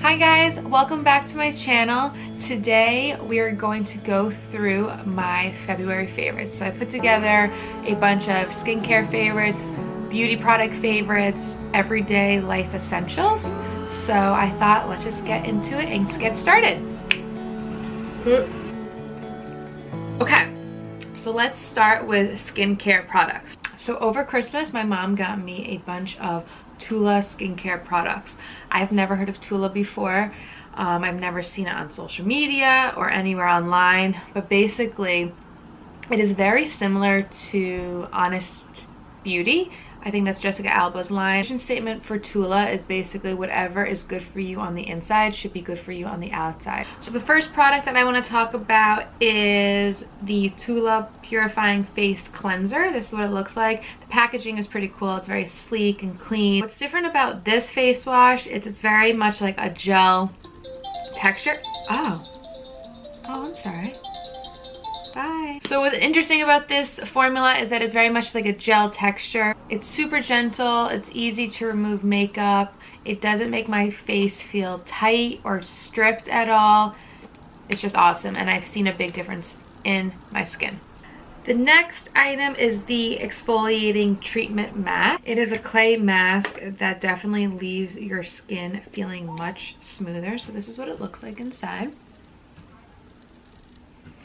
Hi guys, welcome back to my channel. Today we are going to go through my February favorites. So I put together a bunch of skincare favorites, beauty product favorites, everyday life essentials. So I thought let's just get into it and get started. Okay, so let's start with skincare products. So over Christmas, my mom got me a bunch of Tula skincare products. I've never heard of Tula before. I've never seen it on social media or anywhere online, but basically it is very similar to Honest Beauty. I think that's Jessica Alba's line. The mission statement for Tula is basically whatever is good for you on the inside should be good for you on the outside. So the first product that I want to talk about is the Tula Purifying Face Cleanser. This is what it looks like. The packaging is pretty cool. It's very sleek and clean. What's different about this face wash is it's very much like a gel texture. Oh, I'm sorry. Bye. So what's interesting about this formula is that it's very much like a gel texture. It's super gentle, it's easy to remove makeup. It doesn't make my face feel tight or stripped at all. It's just awesome, and I've seen a big difference in my skin. The next item is the Exfoliating Treatment Mask. It is a clay mask that definitely leaves your skin feeling much smoother. So this is what it looks like inside.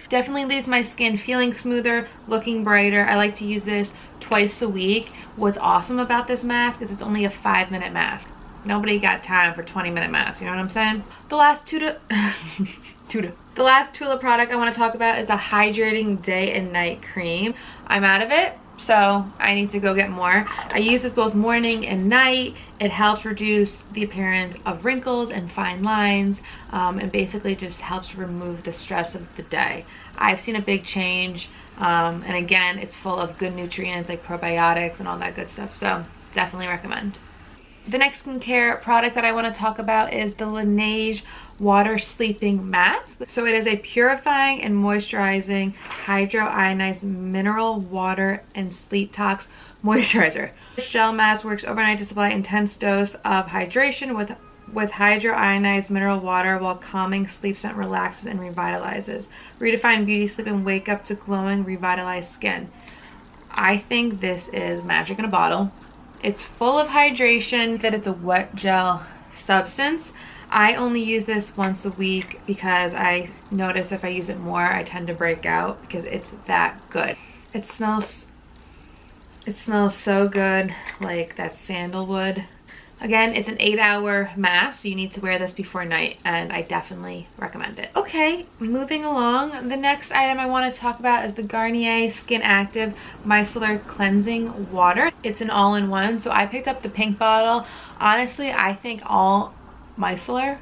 Definitely leaves my skin feeling smoother, looking brighter. I like to use this twice a week. What's awesome about this mask is it's only a 5-minute mask. Nobody got time for 20-minute masks, you know what I'm saying? The last Tula product I want to talk about is the Hydrating Day and Night Cream. I'm out of it, so I need to go get more. I use this both morning and night. It helps reduce the appearance of wrinkles and fine lines, and basically just helps remove the stress of the day. I've seen a big change, and again, it's full of good nutrients like probiotics and all that good stuff, so definitely recommend. The next skincare product that I want to talk about is the Laneige Water Sleeping Mask. So it is a purifying and moisturizing hydroionized mineral water and sleep tox moisturizer. This gel mask works overnight to supply intense dose of hydration with hydroionized mineral water while calming sleep scent relaxes and revitalizes. Redefine beauty sleep and wake up to glowing, revitalized skin. I think this is magic in a bottle. It's full of hydration, that it's a wet gel substance. I only use this once a week because I notice if I use it more, I tend to break out because it's that good. It smells so good, like that sandalwood. Again, it's an 8-hour mask, so you need to wear this before night, and I definitely recommend it. Okay, moving along. The next item I want to talk about is the Garnier Skin Active Micellar Cleansing Water. It's an all-in-one, so I picked up the pink bottle. Honestly, I think all Micellar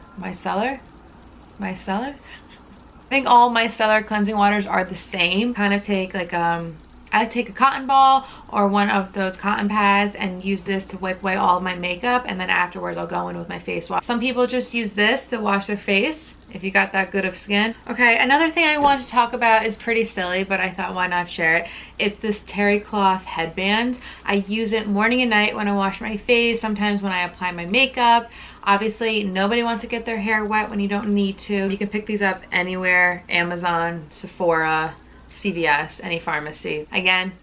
cleansing waters are the same. Kind of take like I take a cotton ball or one of those cotton pads and use this to wipe away all of my makeup, and then afterwards I'll go in with my face wash. Some people just use this to wash their face if you got that good of skin. Okay, another thing I want to talk about is pretty silly, but I thought why not share it. It's this terry cloth headband. I use it morning and night when I wash my face, sometimes when I apply my makeup. Obviously, nobody wants to get their hair wet when you don't need to. You can pick these up anywhere, Amazon, Sephora, CVS, any pharmacy. Again,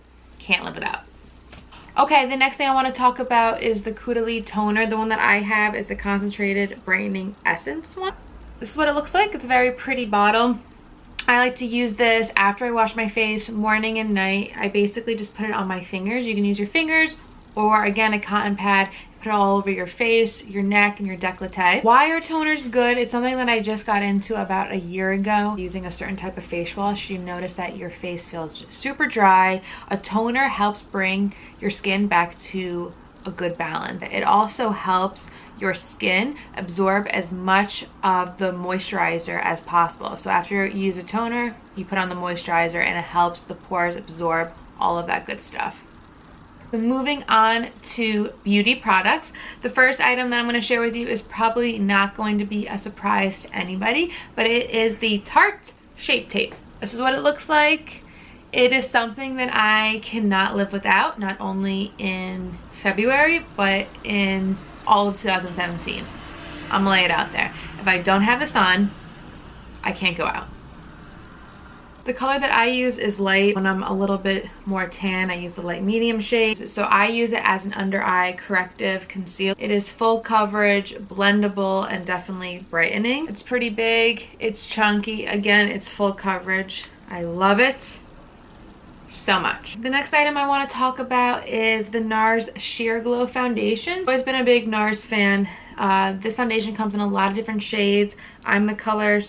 can't live without. Okay, the next thing I want to talk about is the Caudalie toner. The one that I have is the concentrated brightening essence one. This is what it looks like. It's a very pretty bottle. I like to use this after I wash my face, morning and night. I basically just put it on my fingers. You can use your fingers or, again, a cotton pad. Put it all over your face, your neck, and your décolleté. Why are toners good? It's something that I just got into about a year ago. Using a certain type of face wash, you notice that your face feels super dry. A toner helps bring your skin back to a good balance. It also helps your skin absorb as much of the moisturizer as possible. So after you use a toner, you put on the moisturizer and it helps the pores absorb all of that good stuff. So moving on to beauty products, the first item that I'm going to share with you is probably not going to be a surprise to anybody, but it is the Tarte Shape Tape. This is what it looks like. It is something that I cannot live without, not only in February, but in all of 2017. I'm gonna lay it out there. If I don't have the sun, I can't go out. The color that I use is light. When I'm a little bit more tan, I use the light medium shade. So I use it as an under eye corrective concealer. It is full coverage, blendable, and definitely brightening. It's pretty big, it's chunky. Again, it's full coverage. I love it so much. The next item I want to talk about is the NARS Sheer Glow Foundation. I've always been a big NARS fan. This foundation comes in a lot of different shades. I'm the color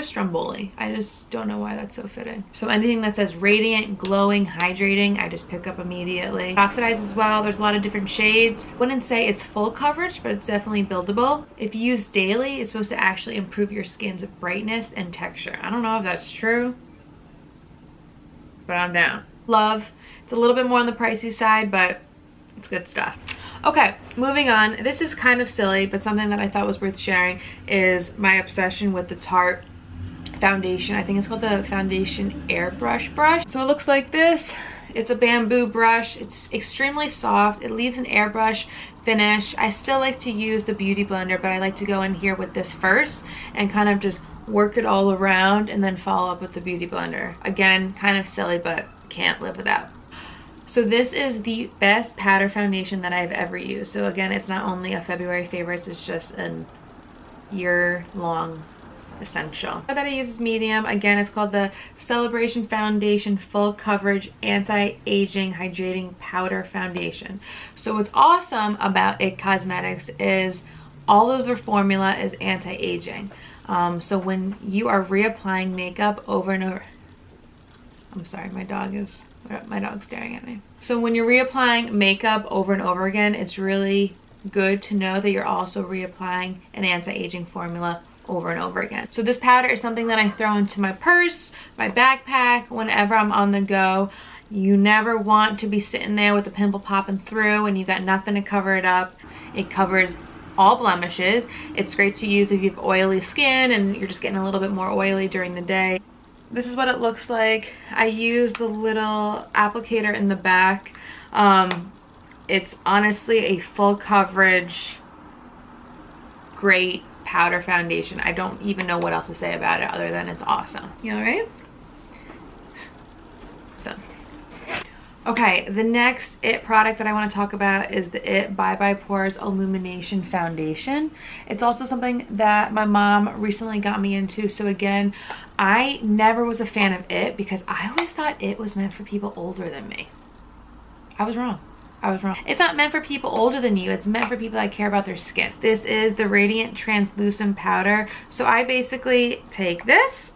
Stromboli. I just don't know why that's so fitting. So anything that says radiant, glowing, hydrating, I just pick up immediately. It oxidizes as well. There's a lot of different shades. Wouldn't say it's full coverage, but it's definitely buildable. If you use daily, it's supposed to actually improve your skin's brightness and texture. I don't know if that's true, but I'm down. Love. It's a little bit more on the pricey side, but it's good stuff. Okay, moving on. This is kind of silly, but something that I thought was worth sharing is my obsession with the Tarte foundation. I think it's called the Foundation Airbrush brush. So it looks like this. It's a bamboo brush. It's extremely soft. It leaves an airbrush finish. I still like to use the Beauty Blender, but I like to go in here with this first and kind of just work it all around and then follow up with the Beauty Blender. Again, kind of silly, but can't live without. So this is the best powder foundation that I've ever used. So again, it's not only a February favorite, it's just a year-long essential. That I use is medium. Again, it's called the Celebration Foundation Full Coverage Anti-Aging Hydrating Powder Foundation. So what's awesome about IT Cosmetics is all of their formula is anti-aging. So when you are reapplying makeup over and over, I'm sorry, my dog's staring at me. So when you're reapplying makeup over and over again, it's really good to know that you're also reapplying an anti-aging formula over and over again. So this powder is something that I throw into my purse, my backpack, whenever I'm on the go. You never want to be sitting there with a pimple popping through and you got nothing to cover it up. It covers all blemishes. It's great to use if you have oily skin and you're just getting a little bit more oily during the day. This is what it looks like. I use the little applicator in the back. It's honestly a full coverage, great powder foundation. I don't even know what else to say about it other than it's awesome. You all right? So, okay, the next IT product that I want to talk about is the IT Bye Bye Pores Illumination Foundation. It's also something that my mom recently got me into. So again, I never was a fan of IT because I always thought IT was meant for people older than me. I was wrong. It's not meant for people older than you. It's meant for people that care about their skin. This is the Radiant Translucent Powder. So I basically take this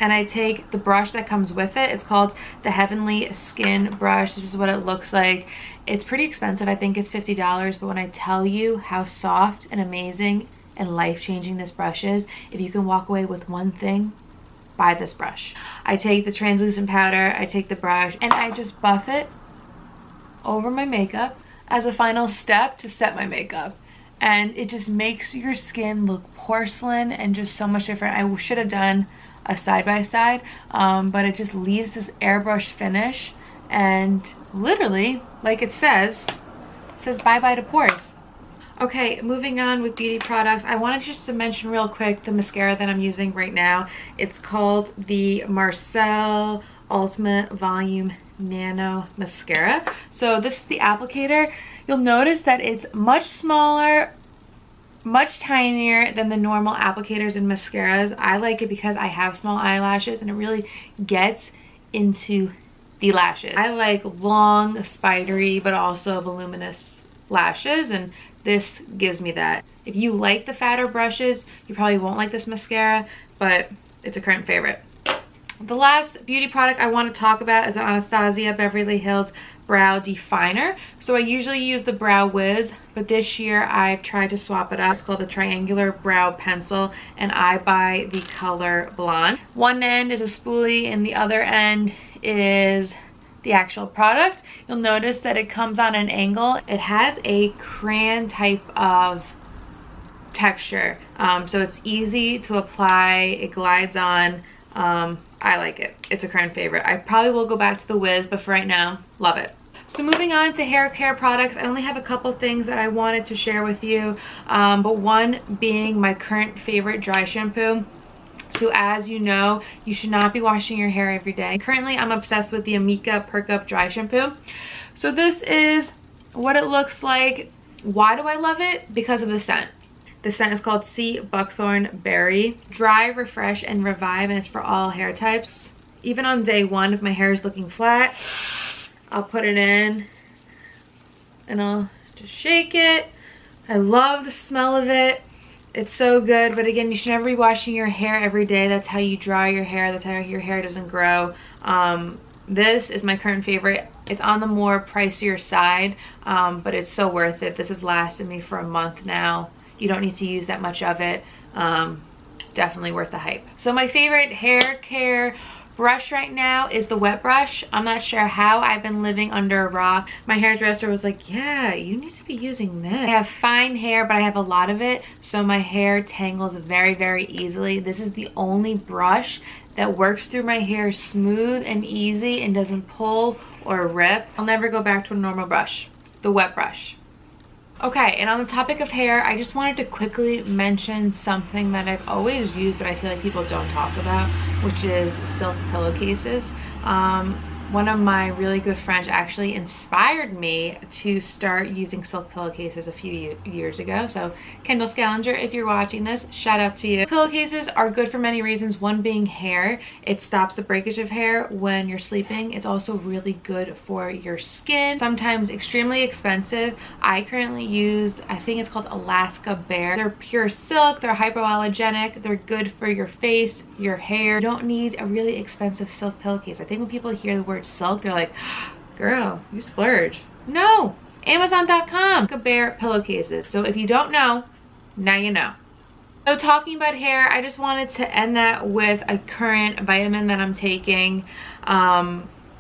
and I take the brush that comes with it. It's called the Heavenly Skin Brush. This is what it looks like. It's pretty expensive. I think it's $50, but when I tell you how soft and amazing and life-changing this brush is, if you can walk away with one thing, buy this brush. I take the translucent powder, I take the brush, and I just buff it over my makeup as a final step to set my makeup. And it just makes your skin look porcelain and just so much different. I should have done a side-by-side, but it just leaves this airbrush finish and literally, like it says bye-bye to pores. Okay, moving on with beauty products, I wanted just to mention real quick the mascara that I'm using right now. It's called the Marcelle Ultimate Volume Nano Mascara. So this is the applicator. You'll notice that it's much smaller, much tinier than the normal applicators and mascaras. I like it because I have small eyelashes and it really gets into the lashes. I like long, spidery, but also voluminous lashes, and this gives me that. If you like the fatter brushes, you probably won't like this mascara, but it's a current favorite. The last beauty product I want to talk about is the Anastasia Beverly Hills Brow Definer. So I usually use the Brow Wiz, but this year I've tried to swap it up. It's called the Triangular Brow Pencil, and I buy the color Blonde. One end is a spoolie and the other end is the actual product. You'll notice that it comes on an angle. It has a crayon type of texture, so it's easy to apply. It glides on. I like it. It's a current favorite. I probably will go back to the Wiz, but for right now, love it. So moving on to hair care products, I only have a couple things that I wanted to share with you, but one being my current favorite dry shampoo. So as you know, you should not be washing your hair every day. Currently, I'm obsessed with the Amika Perk Up Dry Shampoo. So this is what it looks like. Why do I love it? Because of the scent. The scent is called Sea Buckthorn Berry. Dry, refresh, and revive, and it's for all hair types. Even on day one, if my hair is looking flat, I'll put it in and I'll just shake it. I love the smell of it. It's so good, but again, you should never be washing your hair every day. That's how you dry your hair. That's how your hair doesn't grow. This is my current favorite. It's on the more pricier side, but it's so worth it. This has lasted me for a month now. You don't need to use that much of it. Definitely worth the hype. So my favorite hair care brush right now is the wet brush. I'm not sure how. I've been living under a rock. My hairdresser was like, yeah, you need to be using this. I have fine hair, but I have a lot of it, so my hair tangles very, very easily. This is the only brush that works through my hair smooth and easy and doesn't pull or rip. I'll never go back to a normal brush. The wet brush. Okay, and on the topic of hair, I just wanted to quickly mention something that I've always used but I feel like people don't talk about, which is silk pillowcases. One of my really good friends actually inspired me to start using silk pillowcases a few years ago. So Kendall Scalinger, if you're watching this, shout out to you. Pillowcases are good for many reasons. One being hair. It stops the breakage of hair when you're sleeping. It's also really good for your skin. Sometimes extremely expensive. I currently use, I think it's called Alaska Bear. They're pure silk. They're hypoallergenic. They're good for your face, your hair. You don't need a really expensive silk pillowcase. I think when people hear the word silk, they're like, girl, you splurge. No, Amazon.com. Bear pillowcases. So if you don't know, now you know. So talking about hair, I just wanted to end that with a current vitamin that I'm taking.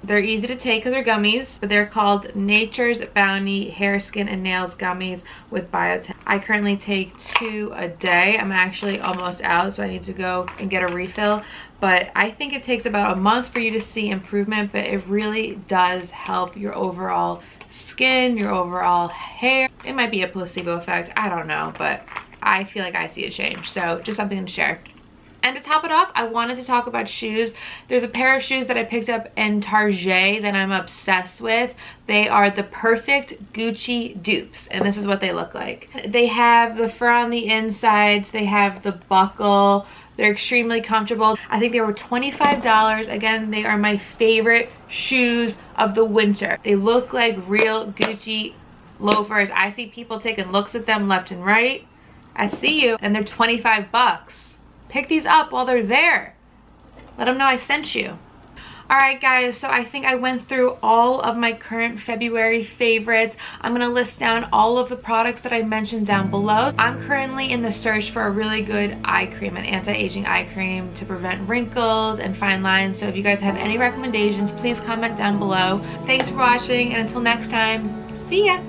They're easy to take because they're gummies, but they're called Nature's Bounty Hair, Skin, and Nails Gummies with Biotin. I currently take 2 a day. I'm actually almost out, so I need to go and get a refill. But I think it takes about a month for you to see improvement, but it really does help your overall skin, your overall hair. It might be a placebo effect, I don't know, but I feel like I see a change. So just something to share. And to top it off, I wanted to talk about shoes. There's a pair of shoes that I picked up in Tarte that I'm obsessed with. They are the Perfect Gucci dupes, and this is what they look like. They have the fur on the insides, they have the buckle, they're extremely comfortable. I think they were $25. Again, they are my favorite shoes of the winter. They look like real Gucci loafers. I see people taking looks at them left and right. I see you, and they're 25 bucks. Pick these up while they're there. Let them know I sent you. Alright guys, so I think I went through all of my current February favorites. I'm going to list down all of the products that I mentioned down below. I'm currently in the search for a really good eye cream, an anti-aging eye cream to prevent wrinkles and fine lines. So if you guys have any recommendations, please comment down below. Thanks for watching, and until next time, see ya!